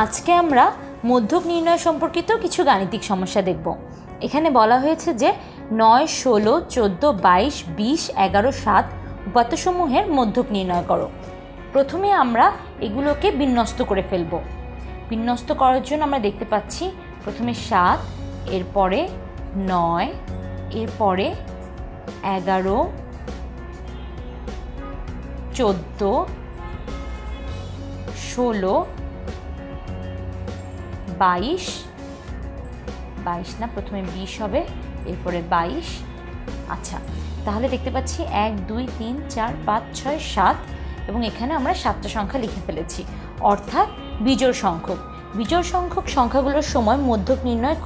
আজকে আমরা মধ্যক নির্ণয় সম্পর্কিত কিছু গাণিতিক সমস্যা দেখব। এখানে বলা হয়েছে যে 9, 16, 14, 22, 20, 11, 7 উপাত্তসমূহের মধ্যক নির্ণয় করো। প্রথমে আমরা এগুলোকে বিন্যস্ত করে ফেলব। বিন্যস্ত করার জন্য আমরা দেখতে পাচ্ছি প্রথমে 7, এরপরে 9, এরপরে 11, 14, 16, 22 না, প্রথমে 20 হবে, এরপরে 22। আচ্ছা, তাহলে দেখতে পাচ্ছি 1, 2, 3, 4, 5, 6, 7 এবং এখানে আমরা 7টা সংখ্যা লিখে ফেলেছি, অর্থাৎ বিজোড় সংখ্যক। বিজোড় সংখ্যক সংখ্যাগুলোর সময় মধ্যক নির্ণয়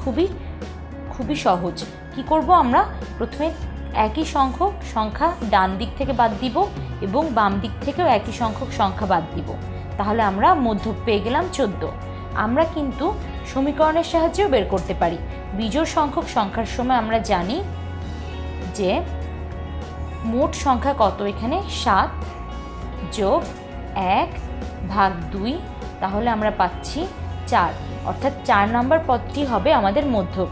খুবই সহজ। কি করব আমরা? প্রথমে একই সংখ্যক সংখ্যা ডান দিক থেকে বাদ দিব এবং বাম দিক থেকেও একই সংখ্যক সংখ্যা বাদ দিব, তাহলে আমরা মধ্যক পেয়ে গেলাম 14। আমরা কিন্তু সমীকরণের সাহায্যেও বের করতে পারি। বিজোড় সংখ্যক সংখ্যার সময় আমরা জানি যে মোট সংখ্যা কত, এখানে 7 যোগ 1 ভাগ 2, তাহলে আমরা পাচ্ছি 4, অর্থাৎ 4 নম্বর পদটি হবে আমাদের মধ্যক।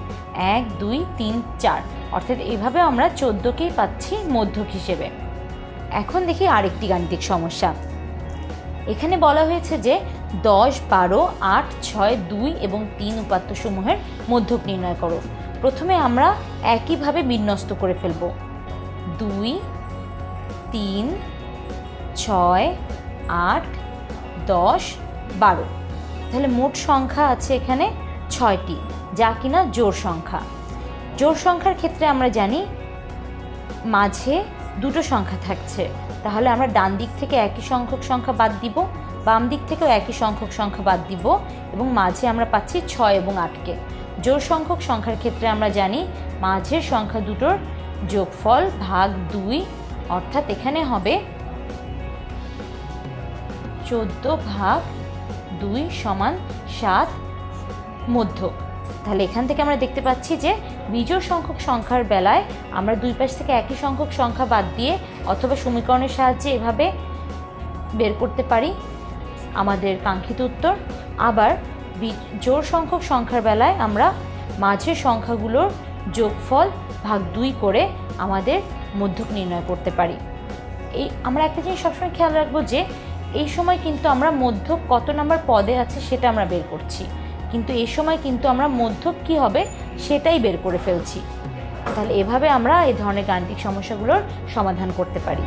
1, 2, 3, 4, অর্থাৎ এভাবে আমরা 14কেই পাচ্ছি মধ্যক হিসেবে। এখন দেখি আরেকটি গাণিতিক সমস্যা। এখানে বলা হয়েছে যে 10, 12, 8, 6, 2 এবং 3 উপাত্তসমূহের মধ্যক নির্ণয় করো। প্রথমে আমরা একইভাবে বিন্যস্ত করে ফেলব। 2, 3, 6, 8, 10, 12, তাহলে মোট সংখ্যা আছে এখানে 6টি, যা কিনা জোড় সংখ্যা। জোড় সংখ্যার ক্ষেত্রে আমরা জানি মাঝে দুটো সংখ্যা থাকছে, তাহলে আমরা ডান দিক থেকে একই সংখ্যক সংখ্যা বাদ দিব, বাম দিক থেকেও একই সংখ্যক সংখ্যা বাদ দিব এবং মাঝে আমরা পাচ্ছি 6 এবং 8কে। জোড় সংখ্যক সংখ্যার ক্ষেত্রে আমরা জানি মাঝের সংখ্যা দুটোর যোগফল ভাগ 2, অর্থাৎ এখানে হবে 14 ভাগ 2 সমান 7 মধ্যক। তাহলে এখান থেকে আমরা দেখতে পাচ্ছি যে বিজোড় সংখ্যক সংখ্যার বেলায় আমরা দুই পাশ থেকে একই সংখ্যক সংখ্যা বাদ দিয়ে অথবা সমীকরণের সাহায্যে এভাবে বের করতে পারি আমাদের কাঙ্ক্ষিত উত্তর। আবার জোড় সংখ্যক সংখ্যার বেলায় আমরা মাঝের সংখ্যাগুলোর যোগফল ভাগ 2 করে আমাদের মধ্যক নির্ণয় করতে পারি। আমরা একটা জিনিস সবসময় খেয়াল রাখবো যে এই সময় কিন্তু আমরা মধ্যক কত নম্বর পদে আছে সেটা আমরা বের করছি, কিন্তু এই সময় কিন্তু আমরা মধ্যক কী হবে সেটাই বের করে ফেলছি। তাহলে এভাবে আমরা এই ধরনের গাণিতিক সমস্যাগুলোর সমাধান করতে পারি।